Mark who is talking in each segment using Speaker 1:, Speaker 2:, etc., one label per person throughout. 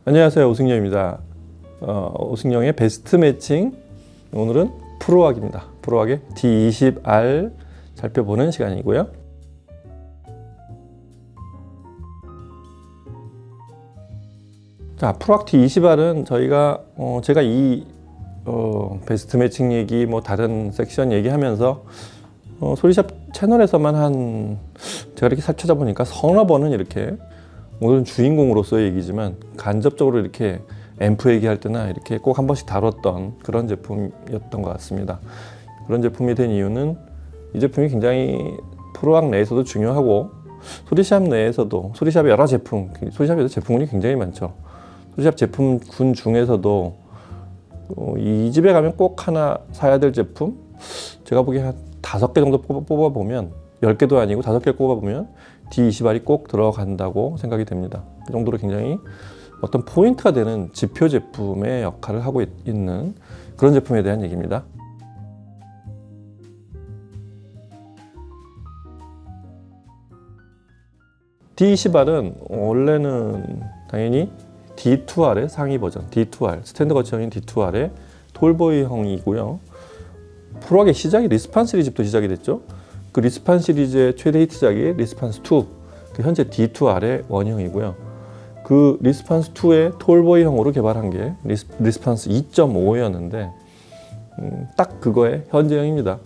Speaker 1: 안녕하세요, 오승영입니다. 오승영의 베스트 매칭, 오늘은 프로왁입니다. 프로왁의 D20R 살펴보는 시간이고요. 자, 프로왁 D20R은 제가 이 베스트 매칭 얘기, 다른 섹션 얘기하면서 소리샵 채널에서만 제가 이렇게 찾아보니까 서너 번은 이렇게, 오늘은 주인공으로서의 얘기지만 간접적으로 이렇게 앰프 얘기할 때나 이렇게 꼭 한 번씩 다뤘던 그런 제품이었던 것 같습니다. 그런 제품이 된 이유는 이 제품이 굉장히 프로왁 내에서도 중요하고, 소리샵 내에서도, 소리샵의 여러 제품, 소리샵에도 제품군이 굉장히 많죠. 소리샵 제품군 중에서도 이 집에 가면 꼭 하나 사야 될 제품, 제가 보기에 한 5개 정도 뽑아보면, 10개도 아니고 5개 뽑아보면 D20R이 꼭 들어간다고 생각이 됩니다. 그 정도로 굉장히 어떤 포인트가 되는 지표 제품의 역할을 하고 있는 그런 제품에 대한 얘기입니다. D20R은 원래는 당연히 D2R의 상위 버전, D2R, 스탠드 거치형인 D2R의 톨보이형이고요. 프로왁의 시작이 리스판 시리즈부터 시작이 됐죠. 그 리스판 시리즈의 최대 히트작이 리스판스 2, 현재 D2R의 원형이고요. 그 리스판스 2의 톨보이형으로 개발한 게 리스판스 2.5였는데 딱 그거의 현재형입니다.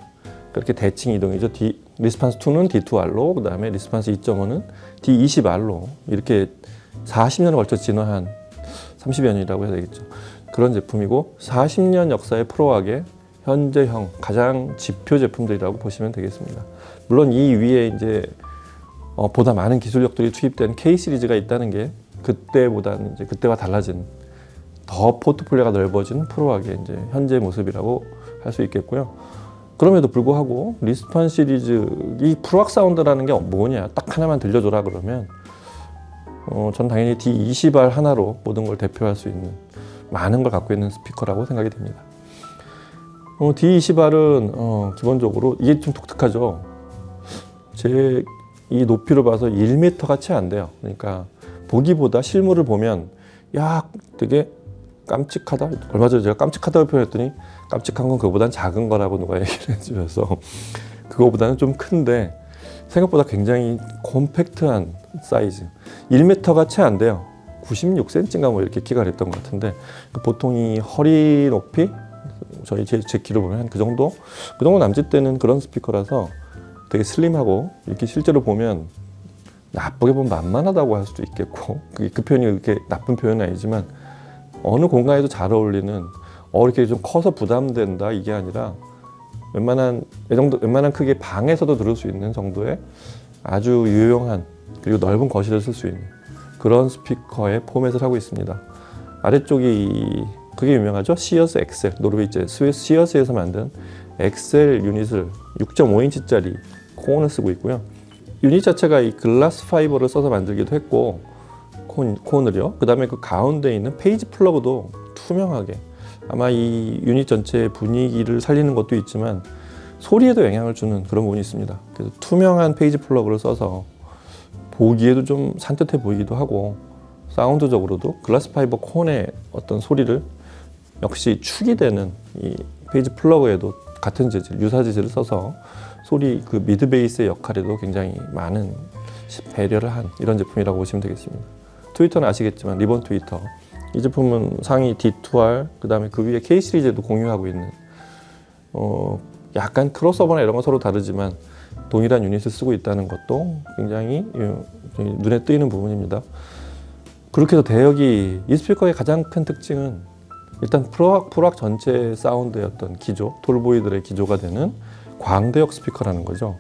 Speaker 1: 그렇게 대칭 이동이죠. 리스판스 2는 D2R로, 그 다음에 리스판스 2.5는 D20R로 이렇게 40년을 걸쳐 진화한 30여 년이라고 해야 되겠죠. 그런 제품이고 40년 역사의 프로왁의 현재형 가장 지표 제품들이라고 보시면 되겠습니다. 물론 이 위에 이제 보다 많은 기술력들이 투입된 K 시리즈가 있다는 게 그때와 달라진 더 포트폴리오가 넓어진 프로왁의 이제 현재 모습이라고 할 수 있겠고요. 그럼에도 불구하고 리스판 시리즈, 이 프로왁 사운드라는 게 뭐냐, 딱 하나만 들려줘라 그러면 전 당연히 D20R 하나로 모든 걸 대표할 수 있는 많은 걸 갖고 있는 스피커라고 생각이 됩니다. D20R은 기본적으로 이게 좀 독특하죠. 제 이 높이로 봐서 1m가 채 안 돼요. 그러니까 보기보다 실물을 보면 되게 깜찍하다. 얼마 전에 제가 깜찍하다고 표현했더니 깜찍한 건 그거보단 작은 거라고 누가 얘기를 해주셔서 그거보다는 좀 큰데 생각보다 굉장히 콤팩트한 사이즈. 1m가 채 안 돼요. 96cm인가 이렇게 키가 됐던 것 같은데, 보통 이 허리 높이, 제 키로 보면 그 정도 남짓되는 그런 스피커라서 되게 슬림하고, 이렇게 실제로 보면 나쁘게 보면 만만하다고 할 수도 있겠고, 그 표현이 그렇게 나쁜 표현은 아니지만 어느 공간에도 잘 어울리는, 이렇게 좀 커서 부담된다 이게 아니라 웬만한 크기의 방에서도 들을 수 있는 정도의 아주 유용한, 그리고 넓은 거실에 쓸 수 있는 그런 스피커의 포맷을 하고 있습니다. 아래쪽이 그게 유명하죠. 시어스 엑셀, 노르웨이 시어스에서 만든 엑셀 유닛을 6.5인치짜리 콘을 쓰고 있고요. 유닛 자체가 이 글라스 파이버를 써서 만들기도 했고, 콘을요. 그 다음에 그 가운데 있는 페이지 플러그도 투명하게, 아마 이 유닛 전체의 분위기를 살리는 것도 있지만 소리에도 영향을 주는 그런 부분이 있습니다. 그래서 투명한 페이지 플러그를 써서 보기에도 좀 산뜻해 보이기도 하고, 사운드적으로도 글라스 파이버 콘의 어떤 소리를 역시 축이 되는 이 페이지 플러그에도 같은 재질, 유사 재질을 써서 소리 그 미드 베이스의 역할에도 굉장히 많은 배려를 한 이런 제품이라고 보시면 되겠습니다. 트위터는 아시겠지만 리본 트위터, 이 제품은 상위 D2R, 그 다음에 그 위에 K 시리즈도 공유하고 있는 약간 크로스오버나 이런 건 서로 다르지만 동일한 유닛을 쓰고 있다는 것도 굉장히 눈에 띄는 부분입니다. 그렇게 해서 이 스피커의 가장 큰 특징은 일단 프로왁 전체 사운드의 어떤 기조, 톨보이들의 기조가 되는 광대역 스피커라는 거죠.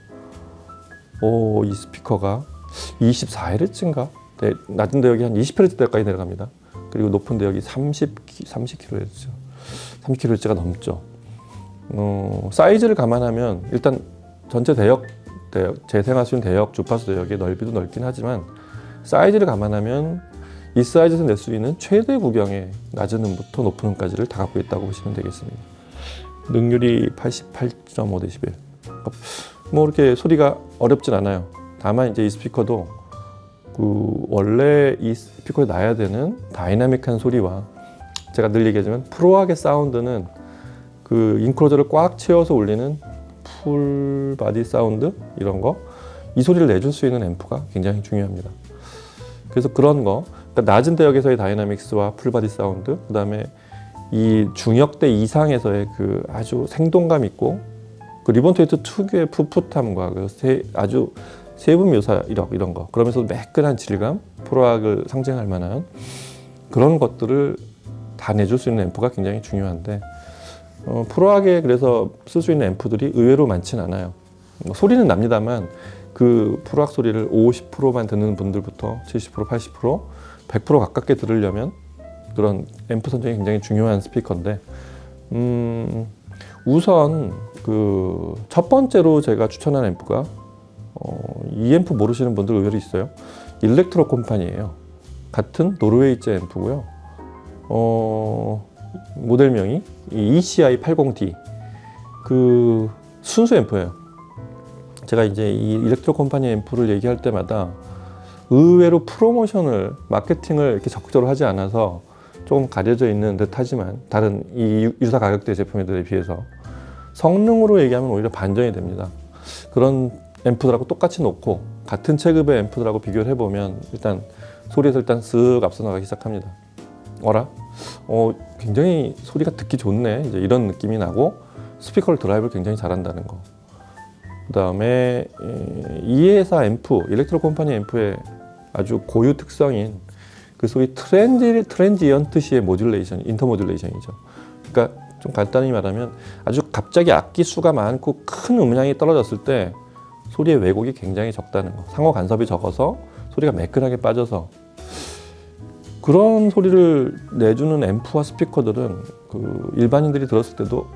Speaker 1: 이 스피커가 24Hz인가? 네, 낮은 대역이 한 20Hz까지 내려갑니다. 그리고 높은 대역이 30kHz. 30kHz가 넘죠. 사이즈를 감안하면 일단 전체 대역, 재생할 수 있는 대역, 주파수 대역의 넓이도 넓긴 하지만 사이즈를 감안하면 이 사이즈에서 낼 수 있는 최대 구경의 낮은 음부터 높은 음까지를 다 갖고 있다고 보시면 되겠습니다. 능률이 88.5dB. 이렇게 소리가 어렵진 않아요. 다만 이제 이 스피커도 원래 이 스피커에 나야 되는 다이나믹한 소리와 제가 늘 얘기하지만 프로하게 사운드는 그 인클로저를 꽉 채워서 울리는 풀 바디 사운드 이런 거, 이 소리를 내줄 수 있는 앰프가 굉장히 중요합니다. 그래서 그런 거, 그러니까 낮은 대역에서의 다이나믹스와 풀 바디 사운드, 그 다음에 이 중역대 이상에서의 그 아주 생동감 있고 그 리본 토이트 특유의 풋풋함과 그 아주 세분 묘사 이런 거, 그러면서 매끈한 질감, 프로악을 상징할 만한 그런 것들을 다 내줄 수 있는 앰프가 굉장히 중요한데, 프로악에 그래서 쓸 수 있는 앰프들이 의외로 많진 않아요. 소리는 납니다만 그 프로악 소리를 50%만 듣는 분들부터 70%, 80%, 100% 가깝게 들으려면 그런 앰프 선정이 굉장히 중요한 스피커인데, 우선 그 첫 번째로 제가 추천한 앰프가 이 앰프 모르시는 분들 의외로 있어요. 일렉트로 콤파니예요. 같은 노르웨이제 앰프고요. 모델명이 ECI 80D, 그 순수 앰프예요. 제가 이제 이 일렉트로 콤파니 앰프를 얘기할 때마다 의외로 프로모션을, 마케팅을 이렇게 적극적으로 하지 않아서 조금 가려져 있는 듯 하지만 다른 이 유사 가격대 제품들에 비해서 성능으로 얘기하면 오히려 반전이 됩니다. 그런 앰프들하고 똑같이 놓고 같은 체급의 앰프들하고 비교를 해보면 일단 소리에서 일단 쓱 앞서 나가기 시작합니다. 어라? 굉장히 소리가 듣기 좋네. 이제 이런 느낌이 나고 스피커를 드라이브를 굉장히 잘한다는 거. 그 다음에 이 회사 앰프, 일렉트로 콤파니 앰프의 아주 고유 특성인 그 소위 트랜지언트시의 모듈레이션, 인터모듈레이션이죠. 그러니까 좀 간단히 말하면 아주 갑자기 악기 수가 많고 큰 음량이 떨어졌을 때 소리의 왜곡이 굉장히 적다는 거. 상호 간섭이 적어서 소리가 매끈하게 빠져서, 그런 소리를 내주는 앰프와 스피커들은 그 일반인들이 들었을 때도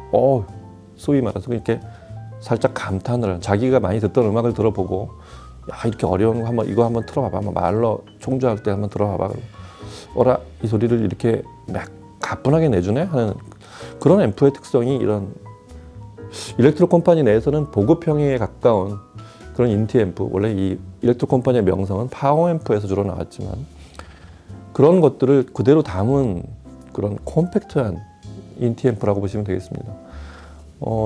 Speaker 1: 소위 말해서 이렇게 살짝 감탄을, 자기가 많이 듣던 음악을 들어보고 야, 이렇게 어려운 거 이거 한번 틀어봐봐, 한번 말로 총조할 때 한번 들어봐봐, 어라, 이 소리를 이렇게 가뿐하게 내주네 하는 그런 앰프의 특성이, 이런 일렉트로 콤파니 내에서는 보급형에 가까운 그런 인티 앰프, 원래 이 일렉트로 콤파니의 명성은 파워 앰프에서 주로 나왔지만 그런 것들을 그대로 담은 그런 콤팩트한 인티 앰프라고 보시면 되겠습니다.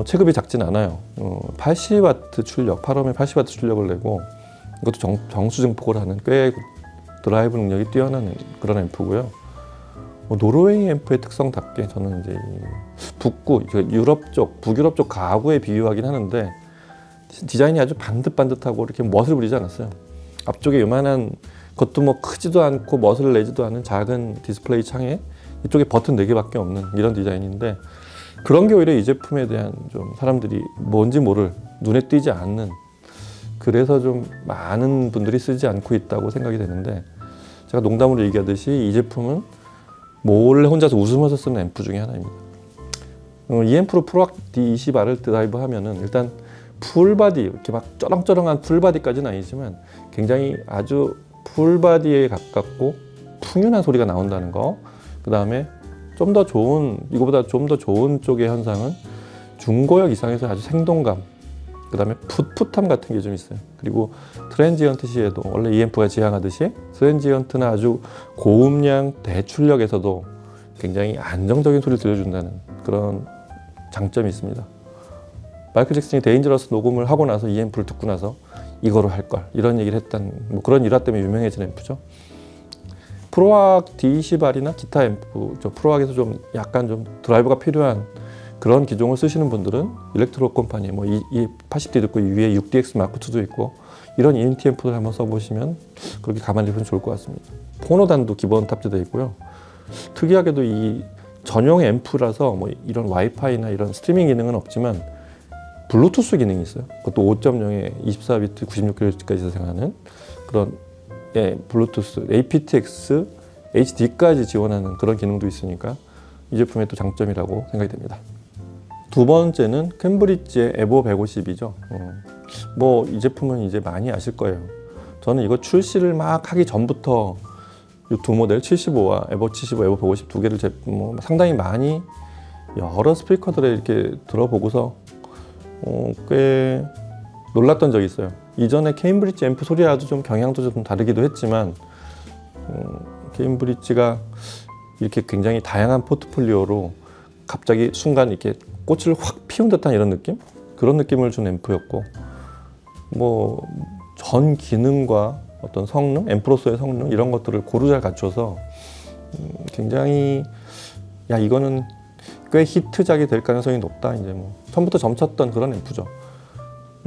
Speaker 1: 체급이 작진 않아요. 80W 출력, 8옴의 80W 출력을 내고 이것도 정수증폭을 하는 꽤 드라이브 능력이 뛰어난 그런 앰프고요. 노르웨이 앰프의 특성답게 저는 이제 북구, 유럽 쪽, 북유럽 쪽 가구에 비유하긴 하는데 디자인이 아주 반듯반듯하고 이렇게 멋을 부리지 않았어요. 앞쪽에 요만한 것도 뭐 크지도 않고 멋을 내지도 않은 작은 디스플레이 창에 이쪽에 버튼 4개밖에 없는 이런 디자인인데, 그런 게 오히려 이 제품에 대한 좀 사람들이 뭔지 모를, 눈에 띄지 않는, 그래서 좀 많은 분들이 쓰지 않고 있다고 생각이 되는데, 제가 농담으로 얘기하듯이 이 제품은 몰래 혼자서 웃으면서 쓰는 앰프 중에 하나입니다. 이 앰프로 프로악 D20R을 드라이브 하면은 일단 풀바디, 이렇게 막 쩌렁쩌렁한 풀바디까지는 아니지만 굉장히 아주 풀바디에 가깝고 풍윤한 소리가 나온다는 거. 그 다음에 좀 더 좋은, 이거보다 좀 더 좋은 쪽의 현상은 중고역 이상에서 아주 생동감, 그 다음에 풋풋함 같은 게 좀 있어요. 그리고 트랜지언트 시에도 원래 이 앰프가 지향하듯이 트랜지언트나 아주 고음량 대출력에서도 굉장히 안정적인 소리를 들려준다는 그런 장점이 있습니다. 마이클 잭슨이 데인저러스 녹음을 하고 나서 이 앰프를 듣고 나서 이거로 할 걸, 이런 얘기를 했던 뭐 그런 일화 때문에 유명해진 앰프죠. 프로악 D20R이나 기타 앰프, 프로악에서 좀 약간 좀 드라이브가 필요한 그런 기종을 쓰시는 분들은 일렉트로 콤파니, 뭐 이 80D 듣고 위에 6DX 마크2도 있고 이런 ENT 앰프를 한번 써보시면 그렇게 가만히 보시면 좋을 것 같습니다. 포노단도 기본 탑재되어 있고요. 특이하게도 이 전용 앰프라서 뭐 이런 와이파이나 이런 스트리밍 기능은 없지만 블루투스 기능이 있어요. 그것도 5.0에 24비트 96kHz까지 재생하는 그런 블루투스, aptX, HD까지 지원하는 그런 기능도 있으니까 이 제품의 또 장점이라고 생각이 됩니다. 두 번째는 캠브리지의 에보 150이죠. 뭐 이 제품은 이제 많이 아실 거예요. 저는 이거 출시를 막 하기 전부터 이 두 모델 75와 에보 75, 에보 150 두 개를 뭐 상당히 많이 여러 스피커들에 이렇게 들어보고서 꽤 놀랐던 적이 있어요. 이전에 케임브리지 앰프 소리와도 좀 경향도 좀 다르기도 했지만 케임브리지가 이렇게 굉장히 다양한 포트폴리오로 갑자기 순간 이렇게 꽃을 확 피운 듯한 이런 느낌? 그런 느낌을 준 앰프였고 뭐 전 기능과 어떤 성능, 앰프로서의 성능 이런 것들을 고루 잘 갖춰서 굉장히 야 이거는 꽤 히트작이 될 가능성이 높다. 이제 뭐 처음부터 점쳤던 그런 앰프죠.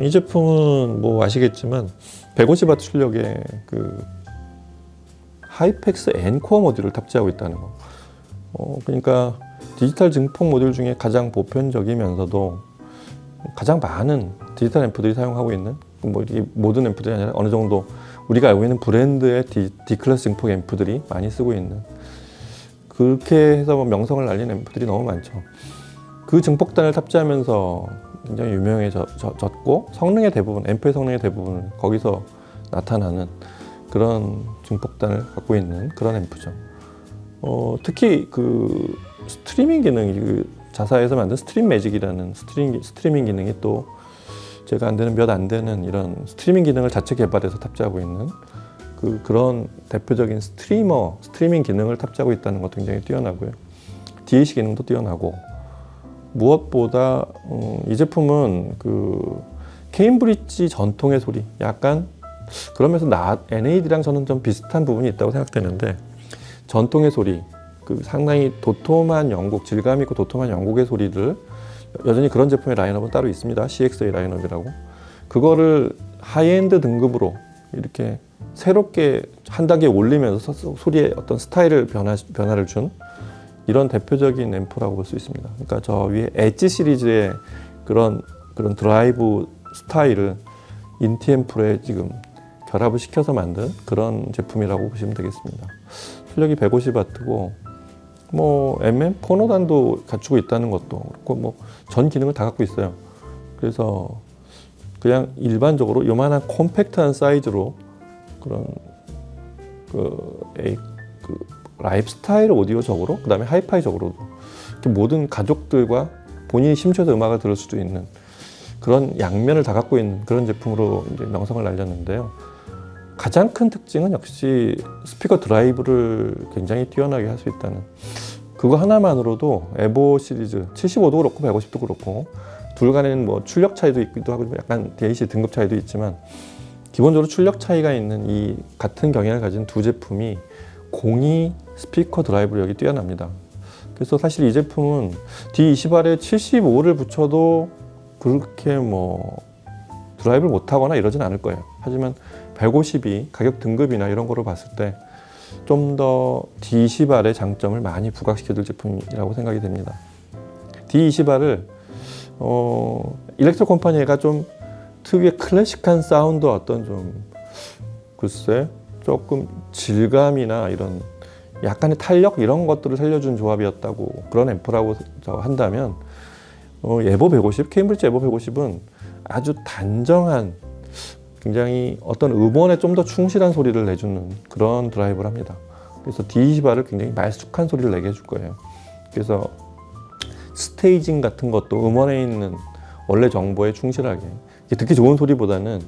Speaker 1: 이 제품은 뭐 아시겠지만 150W 출력의 그 하이펙스 N코어 모듈을 탑재하고 있다는 거. 그러니까 디지털 증폭 모듈 중에 가장 보편적이면서도 가장 많은 디지털 앰프들이 사용하고 있는 뭐 이게 모든 앰프들이 아니라 어느 정도 우리가 알고 있는 브랜드의 D클래스 증폭 앰프들이 많이 쓰고 있는 그렇게 해서 뭐 명성을 날린 앰프들이 너무 많죠. 그 증폭단을 탑재하면서 굉장히 유명해졌고 성능의 대부분, 앰프의 성능의 대부분을 거기서 나타나는 그런 증폭단을 갖고 있는 그런 앰프죠. 특히 그 스트리밍 기능이 그 자사에서 만든 스트림 매직이라는 스트리밍 기능이 또 제가 몇 안 되는 이런 스트리밍 기능을 자체 개발해서 탑재하고 있는 그런 대표적인 스트리밍 기능을 탑재하고 있다는 것도 굉장히 뛰어나고요. DAC 기능도 뛰어나고 무엇보다 이 제품은 그 케임브리지 전통의 소리 약간 그러면서 NAD랑 저는 좀 비슷한 부분이 있다고 생각되는데 전통의 소리 그 상당히 도톰한 영국 질감 있고 도톰한 영국의 소리를 여전히 그런 제품의 라인업은 따로 있습니다. CXA 라인업이라고 그거를 하이엔드 등급으로 이렇게 새롭게 한 단계 올리면서 소리의 어떤 스타일을 변화를 준 이런 대표적인 앰프라고 볼 수 있습니다. 그러니까 저 위에 엣지 시리즈의 그런 드라이브 스타일을 인티 앰프에 지금 결합을 시켜서 만든 그런 제품이라고 보시면 되겠습니다. 출력이 150W고 뭐 포노단도 갖추고 있다는 것도 그렇고 뭐 전 기능을 다 갖고 있어요. 그래서 그냥 일반적으로 요만한 콤팩트한 사이즈로 그런 라이프스타일 오디오적으로 그다음에 하이파이적으로도 모든 가족들과 본인이 심취해서 음악을 들을 수도 있는 그런 양면을 다 갖고 있는 그런 제품으로 이제 명성을 날렸는데요. 가장 큰 특징은 역시 스피커 드라이브를 굉장히 뛰어나게 할 수 있다는 그거 하나만으로도 에보 시리즈 75도 그렇고 150도 그렇고 둘 간에는 뭐 출력 차이도 있기도 하고 약간 DAC 등급 차이도 있지만 기본적으로 출력 차이가 있는 이 같은 경향을 가진 두 제품이 공이 스피커 드라이브력이 뛰어납니다. 그래서 사실 이 제품은 D20R에 75를 붙여도 그렇게 뭐 드라이브를 못하거나 이러진 않을 거예요. 하지만 150이 가격 등급이나 이런 거로 봤을 때 좀 더 D20R의 장점을 많이 부각시켜줄 제품이라고 생각이 됩니다. D20R을 일렉트로 컴퍼니가 좀 특유의 클래식한 사운드 어떤 좀 글쎄 조금 질감이나 이런 약간의 탄력 이런 것들을 살려준 조합이었다고 그런 앰프라고 한다면 에보 150, 케임브리지 에보 150은 아주 단정한 굉장히 어떤 음원에 좀 더 충실한 소리를 내주는 그런 드라이브를 합니다. 그래서 D20R을 굉장히 말쑥한 소리를 내게 해줄 거예요. 그래서 스테이징 같은 것도 음원에 있는 원래 정보에 충실하게 듣기 좋은 소리보다는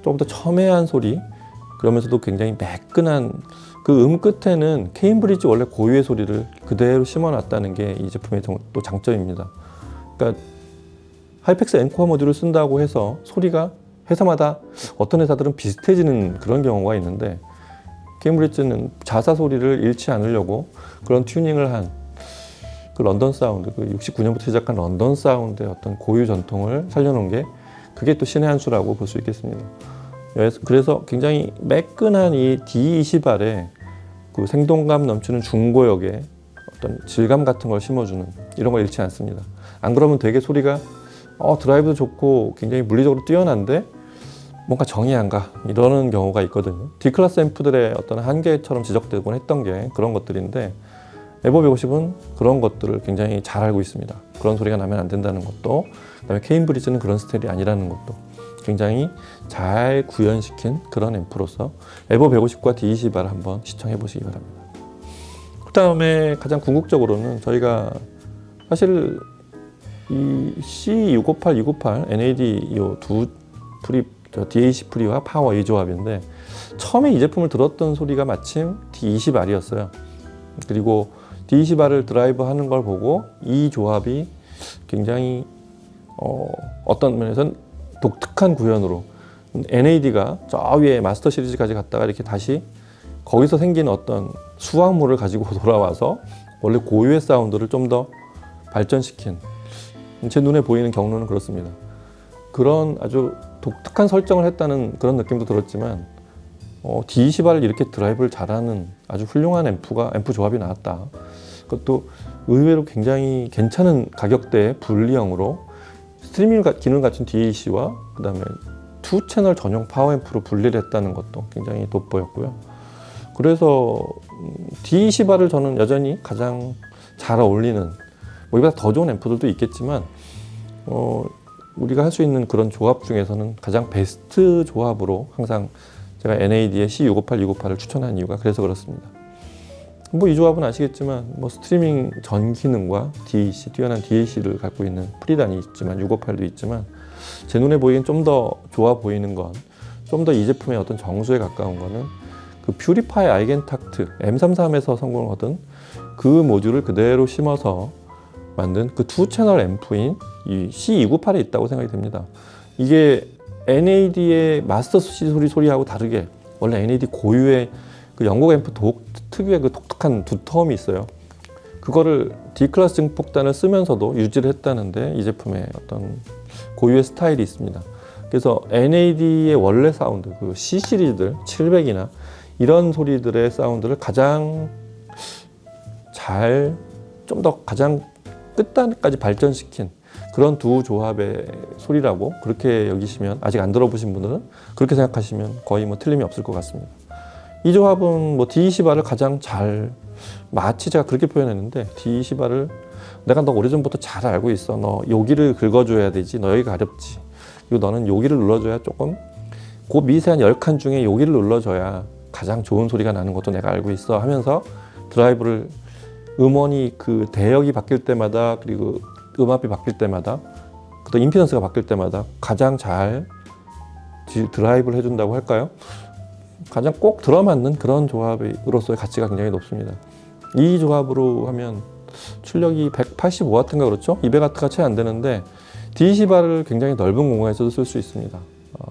Speaker 1: 좀 더 첨예한 소리 그러면서도 굉장히 매끈한 그 끝에는 케임브리지 원래 고유의 소리를 그대로 심어놨다는 게 이 제품의 또 장점입니다. 그러니까 하이펙스 N코어 모듈을 쓴다고 해서 소리가 회사마다 어떤 회사들은 비슷해지는 그런 경우가 있는데 케임브리지는 자사 소리를 잃지 않으려고 그런 튜닝을 한 그 런던 사운드, 그 69년부터 시작한 런던 사운드의 어떤 고유 전통을 살려놓은 게 그게 또 신의 한 수라고 볼 수 있겠습니다. 그래서 굉장히 매끈한 이 D20R에 그 생동감 넘치는 중고역에 어떤 질감 같은 걸 심어주는 이런 걸 잃지 않습니다. 안 그러면 되게 소리가 드라이브도 좋고 굉장히 물리적으로 뛰어난데 뭔가 정이 안 가 이러는 경우가 있거든요. D클래스 앰프들의 어떤 한계처럼 지적되곤 했던 게 그런 것들인데 에보 150은 그런 것들을 굉장히 잘 알고 있습니다. 그런 소리가 나면 안 된다는 것도 그다음에 케임브리지는 그런 스타일이 아니라는 것도 굉장히 잘 구현시킨 그런 앰프로서 에보 150과 D20R 한번 시청해 보시기 바랍니다. 그 다음에 가장 궁극적으로는 저희가 사실 이 C658, 658, NAD 이 두 프립 저 DAC 프리와 파워 이 조합인데 처음에 이 제품을 들었던 소리가 마침 D20R이었어요. 그리고 D20R을 드라이브 하는 걸 보고 이 조합이 굉장히 어떤 면에서는 독특한 구현으로 NAD가 저 위에 마스터 시리즈까지 갔다가 이렇게 다시 거기서 생긴 어떤 수확물을 가지고 돌아와서 원래 고유의 사운드를 좀 더 발전시킨 제 눈에 보이는 경로는 그렇습니다. 그런 아주 독특한 설정을 했다는 그런 느낌도 들었지만 D20R을 이렇게 드라이브를 잘하는 아주 훌륭한 앰프 조합이 나왔다. 그것도 의외로 굉장히 괜찮은 가격대의 분리형으로 스트리밍 기능 갖춘 DAC와 그 다음에 2채널 전용 파워 앰프로 분리를 했다는 것도 굉장히 돋보였고요. 그래서 D20R을 저는 여전히 가장 잘 어울리는, 뭐 이보다 더 좋은 앰프들도 있겠지만 우리가 할 수 있는 그런 조합 중에서는 가장 베스트 조합으로 항상 제가 NAD의 C658, 658을 추천한 이유가 그래서 그렇습니다. 뭐 이 조합은 아시겠지만 뭐 스트리밍 전 기능과 DAC, 뛰어난 DAC를 갖고 있는 프리단이 있지만 658도 있지만 제 눈에 보기엔 좀 더 좋아 보이는 건, 좀 더 이 제품의 어떤 정수에 가까운 거는 그 퓨리파이 아이겐탁트 M33에서 성공을 얻은 그 모듈을 그대로 심어서 만든 그 2채널 앰프인 이 C298에 있다고 생각이 됩니다. 이게 NAD의 마스터 소리하고 다르게 원래 NAD 고유의 그 영국 앰프 특유의 그 독특한 두터움이 있어요. 그거를 D클래스 증폭단을 쓰면서도 유지를 했다는데 이 제품의 어떤 고유의 스타일이 있습니다. 그래서 NAD의 원래 사운드, 그 C 시리즈들 700이나 이런 소리들의 사운드를 가장 잘, 좀 더 가장 끝단까지 발전시킨 그런 두 조합의 소리라고 그렇게 여기시면, 아직 안 들어보신 분들은 그렇게 생각하시면 거의 뭐 틀림이 없을 것 같습니다. 이 조합은 뭐 D20R을 가장 잘, 마치 제가 그렇게 표현했는데 D20R을 내가 너 오래전부터 잘 알고 있어. 너 여기를 긁어줘야 되지. 너 여기가 가렵지. 그리고 너는 여기를 눌러줘야 조금, 그 미세한 10칸 중에 여기를 눌러줘야 가장 좋은 소리가 나는 것도 내가 알고 있어 하면서 드라이브를, 음원이 그 대역이 바뀔 때마다, 그리고 음압이 바뀔 때마다, 또 임피던스가 바뀔 때마다 가장 잘 드라이브를 해준다고 할까요? 가장 꼭 들어맞는 그런 조합으로서의 가치가 굉장히 높습니다. 이 조합으로 하면 출력이 185W인가 그렇죠? 200W가 채 안 되는데 D20R을 굉장히 넓은 공간에서도 쓸 수 있습니다.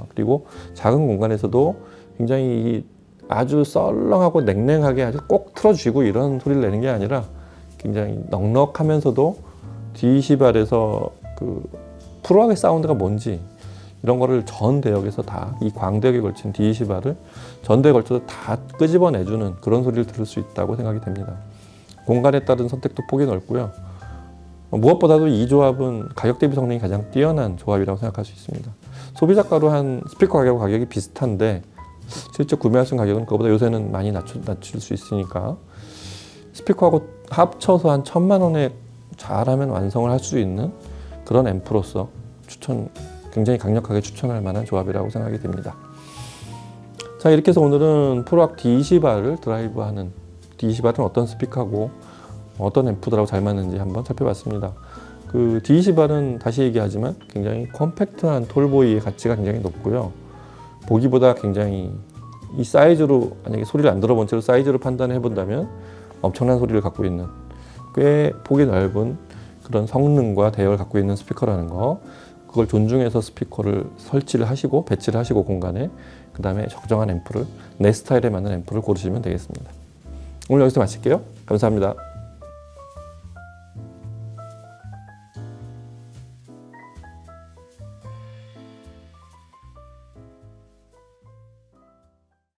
Speaker 1: 그리고 작은 공간에서도 굉장히 아주 썰렁하고 냉랭하게 아주 꼭 틀어주고 이런 소리를 내는 게 아니라 굉장히 넉넉하면서도 D20R에서 그 프로하게 사운드가 뭔지 이런 거를 전 대역에서 다, 이 광대역에 걸친 D20R을 전 대역에 걸쳐서 다 끄집어내주는 그런 소리를 들을 수 있다고 생각이 됩니다. 공간에 따른 선택도 폭이 넓고요. 무엇보다도 이 조합은 가격 대비 성능이 가장 뛰어난 조합이라고 생각할 수 있습니다. 소비자가로 한 스피커 가격이 비슷한데 실제 구매할 수 있는 가격은 그거보다 요새는 많이 낮출 수 있으니까 스피커하고 합쳐서 한 1,000만 원에 잘하면 완성을 할 수 있는 그런 앰프로서 굉장히 강력하게 추천할 만한 조합이라고 생각이 됩니다. 자, 이렇게 해서 오늘은 프로악 D20R을 드라이브하는, D20R은 어떤 스피커하고 어떤 앰프들하고 잘 맞는지 한번 살펴봤습니다. 그 D20R은 다시 얘기하지만 굉장히 컴팩트한 톨보이의 가치가 굉장히 높고요. 보기보다 굉장히 이 사이즈로, 만약에 소리를 안 들어본 채로 사이즈로 판단해 본다면 엄청난 소리를 갖고 있는, 꽤 폭이 넓은 그런 성능과 대역을 갖고 있는 스피커라는 거, 그걸 존중해서 스피커를 설치를 하시고 배치를 하시고 공간에, 그 다음에 적정한 앰프를, 내 스타일에 맞는 앰프를 고르시면 되겠습니다. 오늘 여기서 마칠게요. 감사합니다.